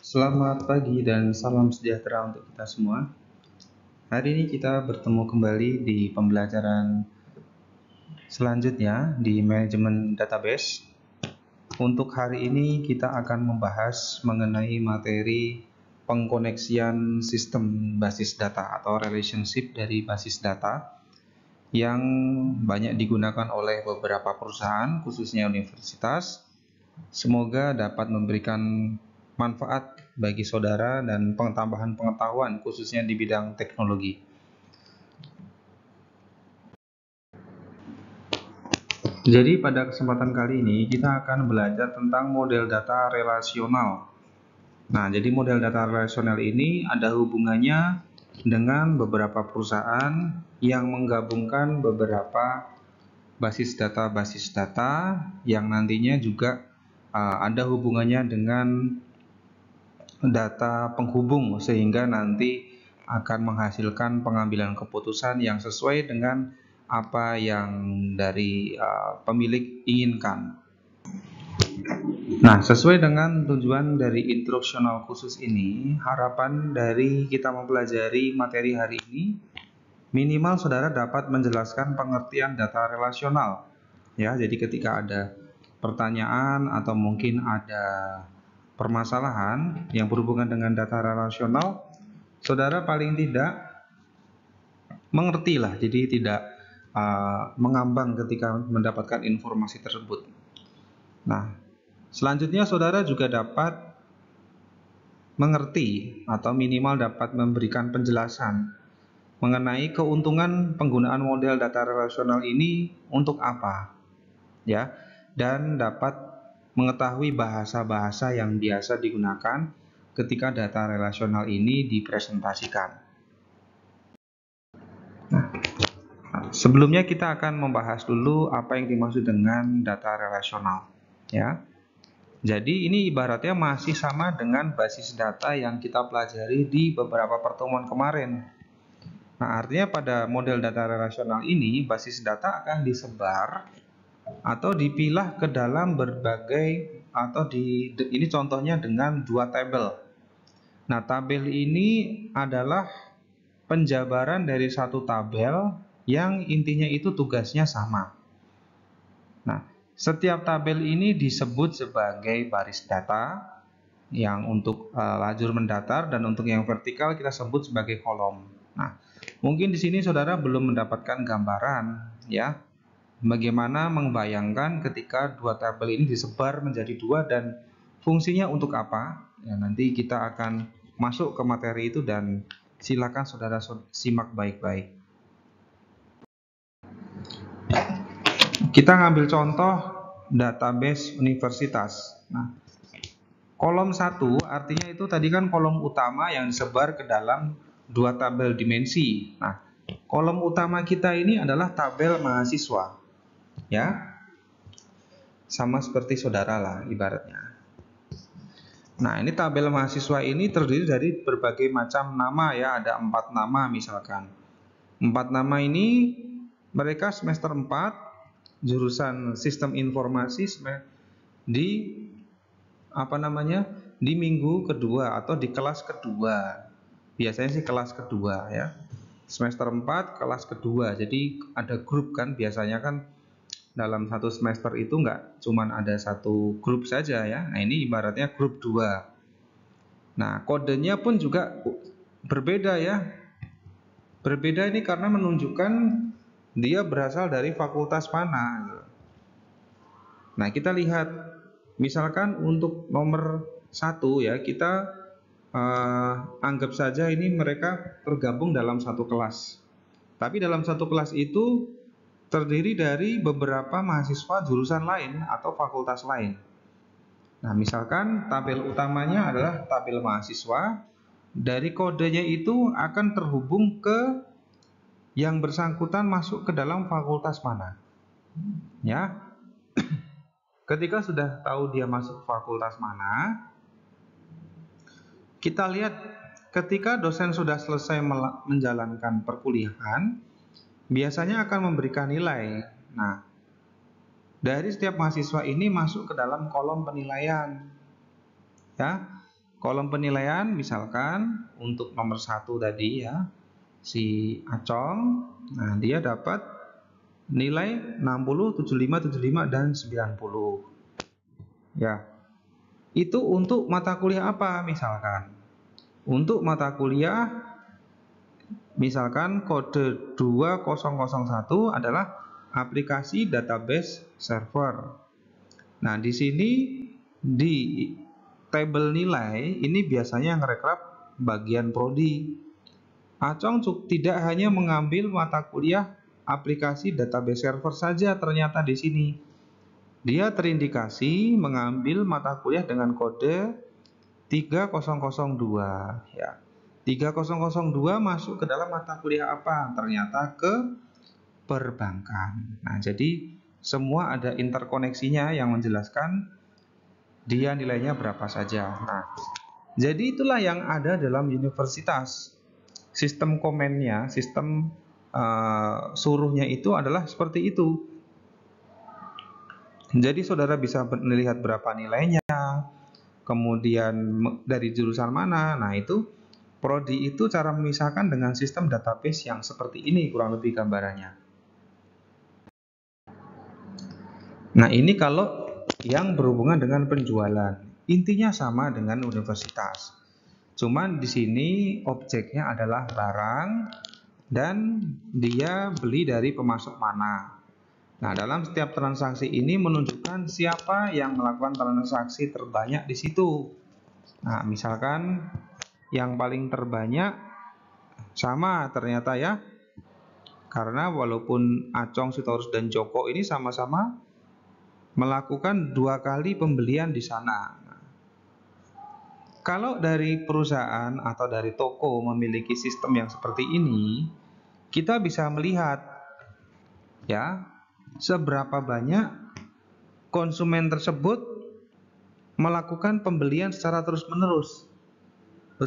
Selamat pagi dan salam sejahtera untuk kita semua. Hari ini kita bertemu kembali di pembelajaran selanjutnya di manajemen database. Untuk hari ini kita akan membahas mengenai materi pengkoneksian sistem basis data atau relationship dari basis data yang banyak digunakan oleh beberapa perusahaan, khususnya universitas. Semoga dapat memberikan manfaat bagi saudara dan pentambahan pengetahuan khususnya di bidang teknologi. Jadi pada kesempatan kali ini kita akan belajar tentang model data relasional. Nah, jadi model data relasional ini ada hubungannya dengan beberapa perusahaan yang menggabungkan beberapa basis data yang nantinya juga ada hubungannya dengan data penghubung sehingga nanti akan menghasilkan pengambilan keputusan yang sesuai dengan apa yang dari pemilik inginkan. Nah, sesuai dengan tujuan dari instruksional khusus ini, harapan dari kita mempelajari materi hari ini, minimal saudara dapat menjelaskan pengertian data relasional. Ya, jadi ketika ada pertanyaan atau mungkin ada permasalahan yang berhubungan dengan data relasional, saudara paling tidak mengertilah, jadi tidak mengambang ketika mendapatkan informasi tersebut. Nah, selanjutnya saudara juga dapat mengerti atau minimal dapat memberikan penjelasan mengenai keuntungan penggunaan model data relasional ini untuk apa, ya, dan dapat mengetahui bahasa-bahasa yang biasa digunakan ketika data relasional ini dipresentasikan. Sebelumnya kita akan membahas dulu apa yang dimaksud dengan data relasional, ya. Jadi ini ibaratnya masih sama dengan basis data yang kita pelajari di beberapa pertemuan kemarin. Nah, artinya pada model data relasional ini basis data akan disebar atau dipilah ke dalam berbagai ini contohnya dengan dua tabel. Nah, tabel ini adalah penjabaran dari satu tabel yang intinya itu tugasnya sama. Nah, setiap tabel ini disebut sebagai baris data yang untuk lajur mendatar dan untuk yang vertikal kita sebut sebagai kolom. Nah, mungkin di sini saudara belum mendapatkan gambaran ya, bagaimana membayangkan ketika dua tabel ini disebar menjadi dua dan fungsinya untuk apa. Ya, nanti kita akan masuk ke materi itu dan silakan saudara simak baik-baik. Kita ngambil contoh database universitas. Nah, kolom 1 artinya itu tadi kan kolom utama yang disebar ke dalam dua tabel dimensi. Nah, kolom utama kita ini adalah tabel mahasiswa. Ya. Sama seperti saudara lah ibaratnya. Nah, ini tabel mahasiswa ini terdiri dari berbagai macam nama ya, ada 4 nama misalkan. 4 nama ini mereka semester 4 jurusan sistem informasi di di minggu kedua atau di kelas kedua. Biasanya sih kelas kedua ya. Semester 4 kelas kedua. Jadi ada grup kan, biasanya kan dalam satu semester itu nggak cuman ada satu grup saja ya. Nah, ini ibaratnya grup 2. Nah, kodenya pun juga berbeda ya. Berbeda ini karena menunjukkan dia berasal dari fakultas mana. Nah, kita lihat misalkan untuk nomor 1 ya, kita anggap saja ini mereka tergabung dalam satu kelas. Tapi dalam satu kelas itu terdiri dari beberapa mahasiswa jurusan lain atau fakultas lain. Nah, misalkan tabel utamanya adalah tabel mahasiswa, dari kodenya itu akan terhubung ke yang bersangkutan masuk ke dalam fakultas mana. Ya. Ketika sudah tahu dia masuk fakultas mana, kita lihat ketika dosen sudah selesai menjalankan perkuliahan, biasanya akan memberikan nilai. Nah, dari setiap mahasiswa ini masuk ke dalam kolom penilaian. ya. Kolom penilaian misalkan untuk nomor 1 tadi ya, si Acong. Nah, dia dapat nilai 60, 75, 75 dan 90. Ya. Itu untuk mata kuliah apa misalkan? Untuk mata kuliah misalkan kode 2001 adalah aplikasi database server. Nah, di sini di tabel nilai ini biasanya ngerekap bagian prodi. Acong tidak hanya mengambil mata kuliah aplikasi database server saja ternyata di sini. Dia terindikasi mengambil mata kuliah dengan kode 3002 ya. 3002 masuk ke dalam mata kuliah apa? Ternyata ke perbankan. Nah, jadi semua ada interkoneksinya yang menjelaskan dia nilainya berapa saja. Nah, jadi itulah yang ada dalam universitas. Sistem komennya, sistem suruhnya itu adalah seperti itu. Jadi saudara bisa melihat berapa nilainya, kemudian dari jurusan mana. Nah, itu prodi itu cara memisahkan dengan sistem database yang seperti ini kurang lebih gambarannya. Nah, ini kalau yang berhubungan dengan penjualan. Intinya sama dengan universitas. Cuman di sini objeknya adalah barang dan dia beli dari pemasok mana. Nah, dalam setiap transaksi ini menunjukkan siapa yang melakukan transaksi terbanyak di situ. Nah, misalkan yang paling terbanyak sama ternyata ya. Karena walaupun Acong, Sitorus dan Joko ini sama-sama melakukan 2 kali pembelian di sana. Kalau dari perusahaan atau dari toko memiliki sistem yang seperti ini, kita bisa melihat ya, seberapa banyak konsumen tersebut melakukan pembelian secara terus-menerus.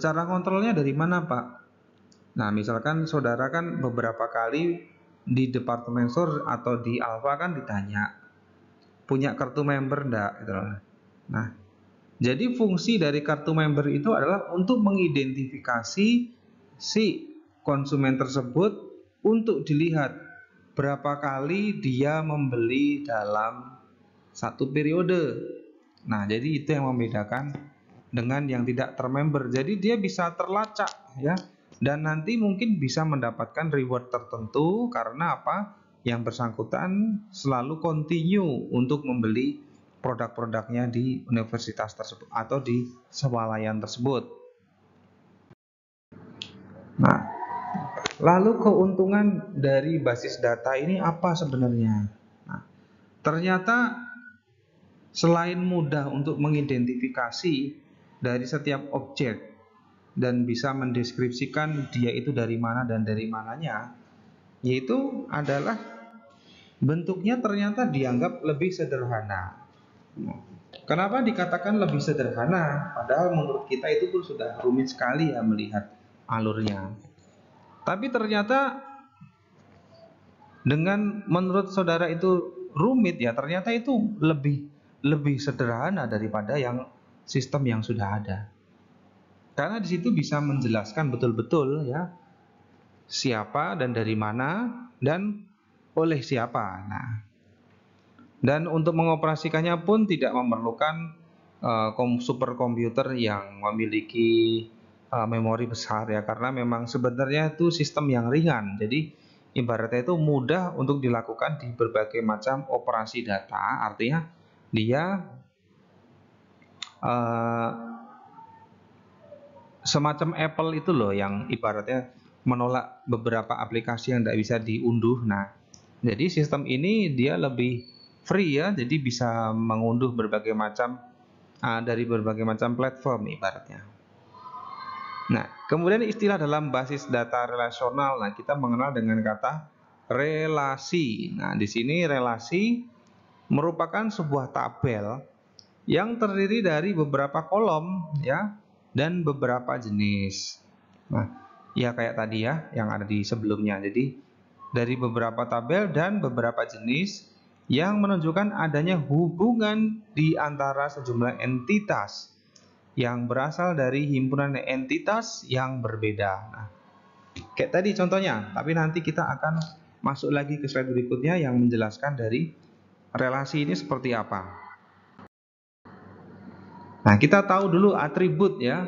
Cara kontrolnya dari mana, Pak? Nah, misalkan saudara kan beberapa kali di departemen store atau di Alfa kan ditanya, punya kartu member enggak? Gitu. Nah, jadi fungsi dari kartu member itu adalah untuk mengidentifikasi si konsumen tersebut untuk dilihat berapa kali dia membeli dalam satu periode. Nah, jadi itu yang membedakan dengan yang tidak termember. Jadi dia bisa terlacak ya, dan nanti mungkin bisa mendapatkan reward tertentu karena apa? Yang bersangkutan selalu continue untuk membeli produk-produknya di universitas tersebut atau di swalayan tersebut. Nah, lalu keuntungan dari basis data ini apa sebenarnya? Nah, ternyata selain mudah untuk mengidentifikasi dari setiap objek dan bisa mendeskripsikan dia itu dari mana dan dari mananya, yaitu adalah bentuknya ternyata dianggap lebih sederhana. Kenapa dikatakan lebih sederhana? Padahal menurut kita itu pun sudah rumit sekali ya melihat alurnya. Tapi ternyata dengan menurut saudara itu rumit ya, ternyata itu lebih sederhana daripada yang sistem yang sudah ada. Karena di situ bisa menjelaskan betul-betul ya siapa dan dari mana dan oleh siapa. Nah, dan untuk mengoperasikannya pun tidak memerlukan superkomputer yang memiliki memori besar ya, karena memang sebenarnya itu sistem yang ringan. Jadi ibaratnya itu mudah untuk dilakukan di berbagai macam operasi data. Artinya dia semacam Apple itu loh yang ibaratnya menolak beberapa aplikasi yang tidak bisa diunduh. Nah, jadi sistem ini dia lebih free ya, jadi bisa mengunduh berbagai macam dari berbagai macam platform ibaratnya. Nah, kemudian istilah dalam basis data relasional, nah kita mengenal dengan kata relasi. Nah, di sini relasi merupakan sebuah tabel yang terdiri dari beberapa kolom ya dan beberapa jenis. Nah, ya kayak tadi ya yang ada di sebelumnya. Jadi dari beberapa tabel dan beberapa jenis yang menunjukkan adanya hubungan di antara sejumlah entitas yang berasal dari himpunan entitas yang berbeda. Nah, kayak tadi contohnya, tapi nanti kita akan masuk lagi ke slide berikutnya yang menjelaskan dari relasi ini seperti apa. Nah, kita tahu dulu atribut ya.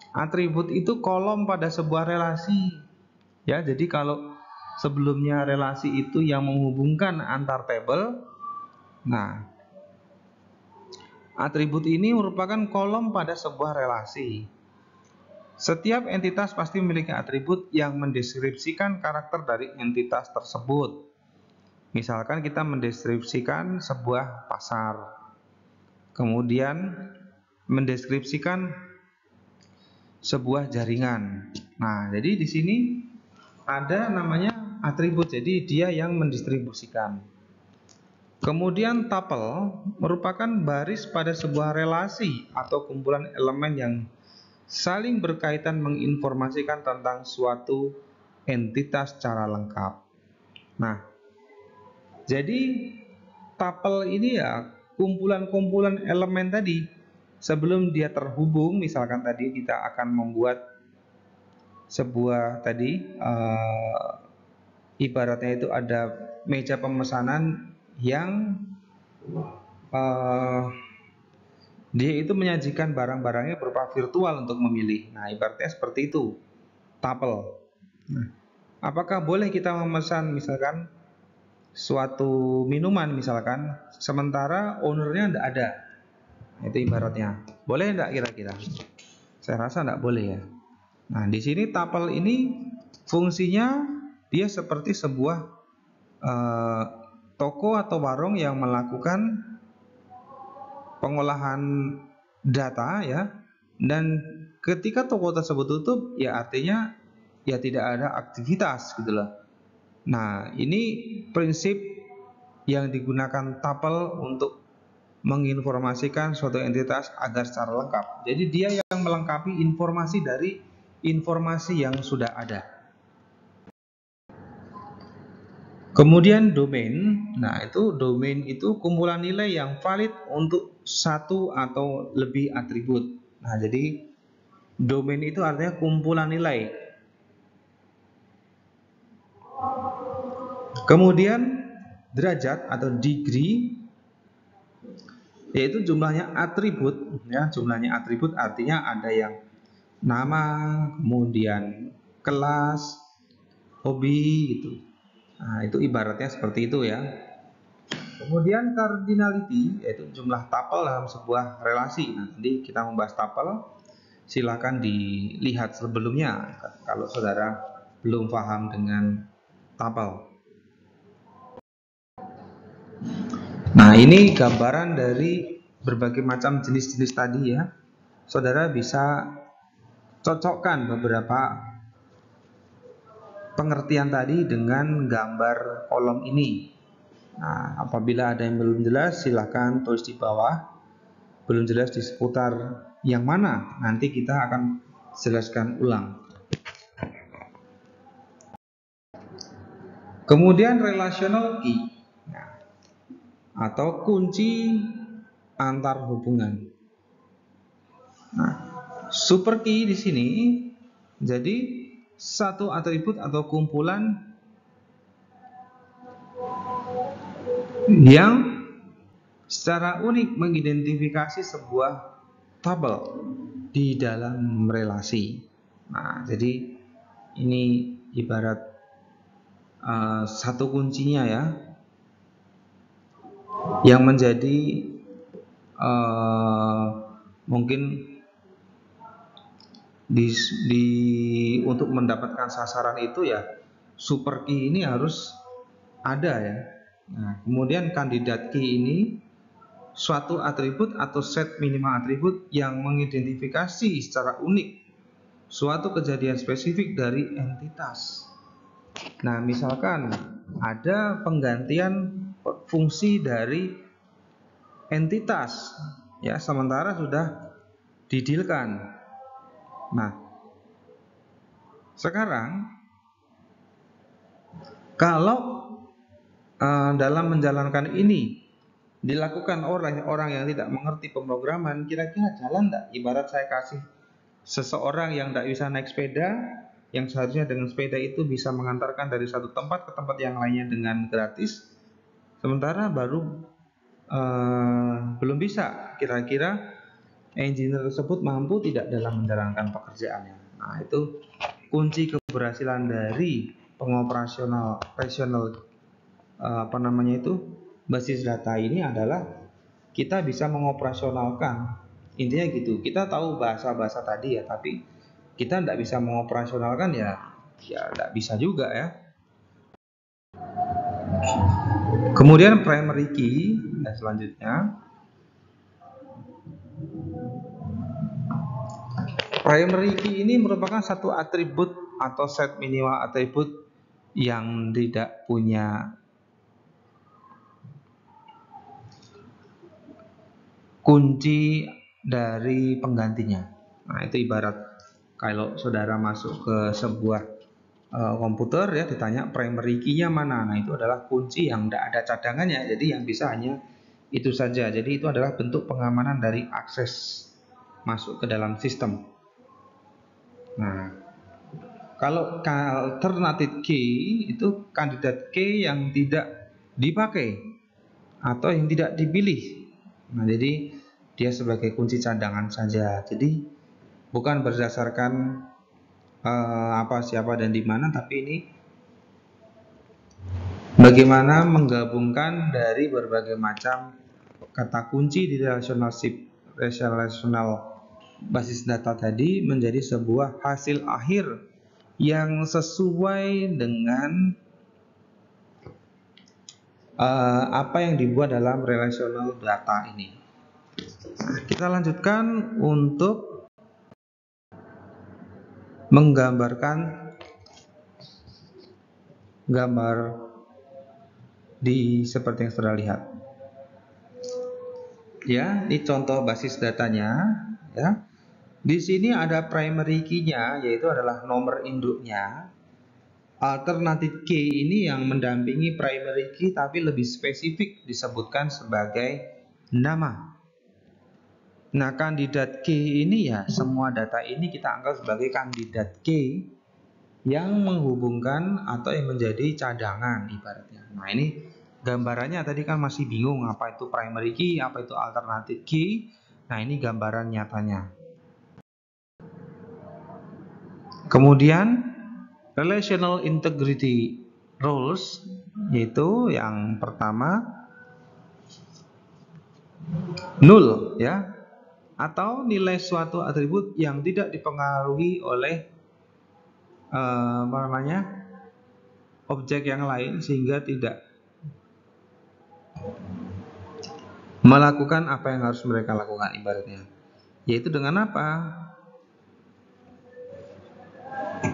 Atribut itu kolom pada sebuah relasi. Ya, jadi kalau sebelumnya relasi itu yang menghubungkan antar tabel, nah, atribut ini merupakan kolom pada sebuah relasi. Setiap entitas pasti memiliki atribut yang mendeskripsikan karakter dari entitas tersebut. Misalkan kita mendeskripsikan sebuah pasar, kemudian mendeskripsikan sebuah jaringan. Nah, jadi di sini ada namanya atribut, jadi dia yang mendistribusikan. Kemudian tuple merupakan baris pada sebuah relasi atau kumpulan elemen yang saling berkaitan menginformasikan tentang suatu entitas secara lengkap. Nah, jadi tuple ini ya kumpulan-kumpulan elemen tadi. Sebelum dia terhubung, misalkan tadi kita akan membuat sebuah tadi ibaratnya itu ada meja pemesanan yang dia itu menyajikan barang-barangnya berupa virtual untuk memilih. Nah, ibaratnya seperti itu, tuple. Nah, apakah boleh kita memesan misalkan suatu minuman misalkan, sementara ownernya tidak ada? Itu ibaratnya. Boleh tidak kira-kira? Saya rasa tidak boleh ya. Nah, di sini tuple ini fungsinya dia seperti sebuah toko atau warung yang melakukan pengolahan data ya, dan ketika toko tersebut tutup ya artinya ya tidak ada aktivitas gitu loh. Nah, ini prinsip yang digunakan tuple untuk menginformasikan suatu entitas agar secara lengkap. Jadi dia yang melengkapi informasi dari informasi yang sudah ada. Kemudian domain. Nah, itu domain itu kumpulan nilai yang valid untuk satu atau lebih atribut. Nah, jadi domain itu artinya kumpulan nilai. Kemudian derajat atau degree yaitu jumlahnya atribut ya, jumlahnya atribut artinya ada yang nama, kemudian kelas, hobi gitu. Nah, itu ibaratnya seperti itu ya. Kemudian cardinality yaitu jumlah tuple dalam sebuah relasi. Nah, nanti kita membahas tuple, silakan dilihat sebelumnya kalau saudara belum paham dengan tuple. Nah, ini gambaran dari berbagai macam jenis-jenis tadi ya. Saudara bisa cocokkan beberapa pengertian tadi dengan gambar kolom ini. Nah, apabila ada yang belum jelas, silahkan tulis di bawah. Belum jelas di seputar yang mana, nanti kita akan jelaskan ulang. Kemudian relational key atau kunci antar hubungan. Nah, super key di sini jadi satu atribut atau kumpulan yang secara unik mengidentifikasi sebuah tuple di dalam relasi. Nah, jadi ini ibarat satu kuncinya ya, yang menjadi mungkin untuk mendapatkan sasaran itu ya super key ini harus ada ya. Nah, kemudian kandidat key ini suatu atribut atau set minimal atribut yang mengidentifikasi secara unik suatu kejadian spesifik dari entitas. Nah, misalkan ada penggantian fungsi dari entitas ya, sementara sudah didilkan. Nah, sekarang kalau dalam menjalankan ini dilakukan oleh orang yang tidak mengerti pemrograman, kira-kira jalan nggak? Ibarat saya kasih seseorang yang tidak bisa naik sepeda, yang seharusnya dengan sepeda itu bisa mengantarkan dari satu tempat ke tempat yang lainnya dengan gratis, sementara baru belum bisa. Kira-kira engineer tersebut mampu tidak dalam menjalankan pekerjaannya. Nah, itu kunci keberhasilan dari pengoperasional basis data ini adalah kita bisa mengoperasionalkan. Intinya gitu. Kita tahu bahasa-bahasa tadi ya, tapi kita tidak bisa mengoperasionalkan ya tidak bisa juga ya. Kemudian primary key selanjutnya. Primary key ini merupakan satu atribut atau set minimal atribut yang tidak punya kunci dari penggantinya. Nah, itu ibarat kalau saudara masuk ke sebuah komputer ya, ditanya primary key-nya mana. Nah, itu adalah kunci yang tidak ada cadangannya, jadi yang bisa hanya itu saja. Jadi itu adalah bentuk pengamanan dari akses masuk ke dalam sistem. Nah, kalau alternative key itu kandidat key yang tidak dipakai atau yang tidak dipilih. Nah, jadi dia sebagai kunci cadangan saja. Jadi bukan berdasarkan siapa dan di mana, tapi ini bagaimana menggabungkan dari berbagai macam kata kunci di relational basis data tadi menjadi sebuah hasil akhir yang sesuai dengan apa yang dibuat dalam relational data ini. Nah, kita lanjutkan untuk menggambarkan gambar di seperti yang sudah lihat. Ya, ini contoh basis datanya. Ya, di sini ada primary key-nya, yaitu adalah nomor induknya. Alternative key ini yang mendampingi primary key, tapi lebih spesifik disebutkan sebagai nama. Nah, kandidat key ini ya, semua data ini kita anggap sebagai kandidat key yang menghubungkan atau yang menjadi cadangan ibaratnya. Nah, ini gambarannya tadi kan masih bingung apa itu primary key, apa itu alternative key. Nah, ini gambaran nyatanya. Kemudian relational integrity rules, yaitu yang pertama null ya, atau nilai suatu atribut yang tidak dipengaruhi oleh objek yang lain sehingga tidak melakukan apa yang harus mereka lakukan ibaratnya. Yaitu dengan apa?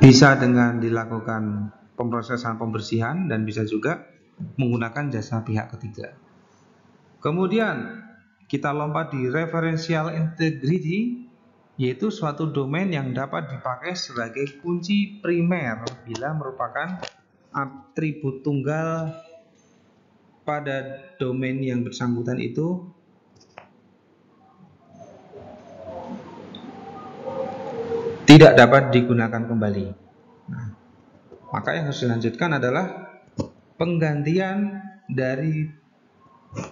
Bisa dengan dilakukan pemrosesan pembersihan dan bisa juga menggunakan jasa pihak ketiga. Kemudian kita lompat di referential integrity, yaitu suatu domain yang dapat dipakai sebagai kunci primer bila merupakan atribut tunggal pada domain yang bersangkutan itu tidak dapat digunakan kembali. Nah, maka yang harus dilanjutkan adalah penggantian dari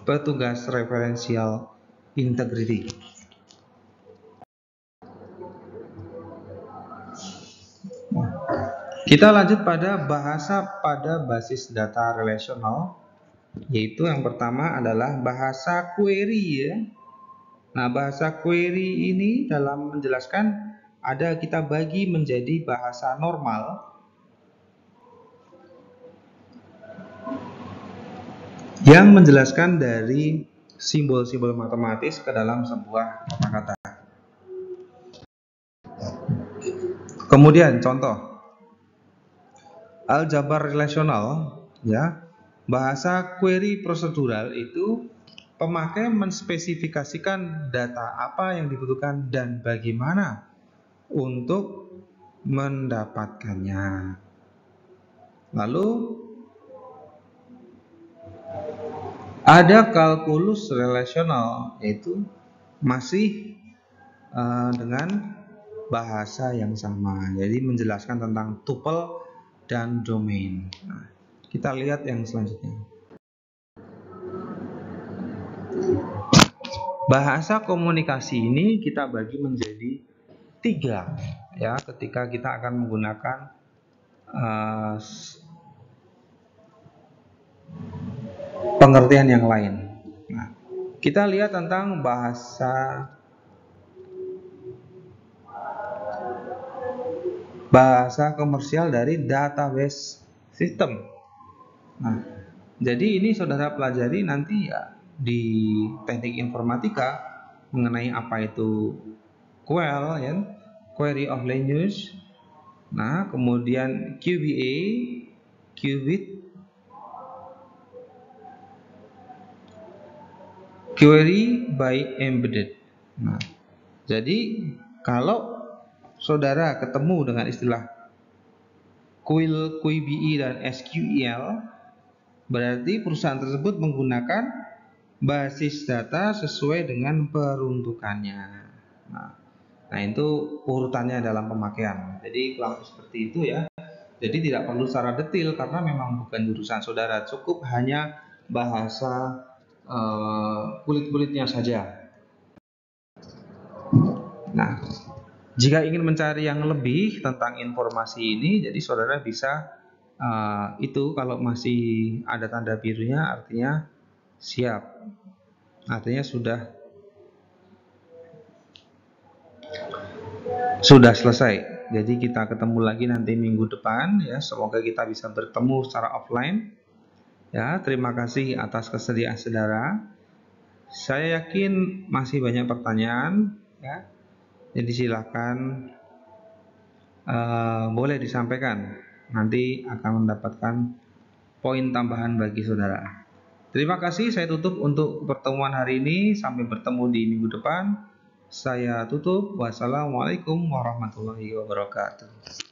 petugas referential integrity. Kita lanjut pada bahasa pada basis data relasional, yaitu yang pertama adalah bahasa query ya. Nah, bahasa query ini dalam menjelaskan ada kita bagi menjadi bahasa normal yang menjelaskan dari simbol-simbol matematis ke dalam sebuah kata-kata. Kemudian contoh aljabar relasional ya. Bahasa query prosedural itu pemakai menspesifikasikan data apa yang dibutuhkan dan bagaimana untuk mendapatkannya. Lalu Ada kalkulus relasional, yaitu masih dengan bahasa yang sama, jadi menjelaskan tentang tuple dan domain. Nah, kita lihat yang selanjutnya. Bahasa komunikasi ini kita bagi menjadi 3 ya, ketika kita akan menggunakan pengertian yang lain. Nah, kita lihat tentang bahasa komersial dari database system. Nah, jadi ini saudara pelajari nanti ya di teknik informatika mengenai apa itu QL, ya, query of language. Nah, kemudian QBA, qubit, query by embedded. Nah, jadi kalau saudara ketemu dengan istilah QUIL, QBE dan SQL, berarti perusahaan tersebut menggunakan basis data sesuai dengan peruntukannya. Nah, itu urutannya dalam pemakaian. Jadi kurang seperti itu ya. Jadi tidak perlu secara detail karena memang bukan jurusan saudara. Cukup hanya bahasa kulit-kulitnya saja. Nah, jika ingin mencari yang lebih tentang informasi ini, jadi saudara bisa itu kalau masih ada tanda birunya artinya siap, artinya sudah selesai. Jadi kita ketemu lagi nanti minggu depan ya. Semoga kita bisa bertemu secara offline. Ya, terima kasih atas kesediaan saudara. Saya yakin masih banyak pertanyaan ya. Jadi silakan boleh disampaikan. Nanti akan mendapatkan poin tambahan bagi saudara. Terima kasih, saya tutup untuk pertemuan hari ini. Sampai bertemu di minggu depan. Saya tutup. Wassalamualaikum warahmatullahi wabarakatuh.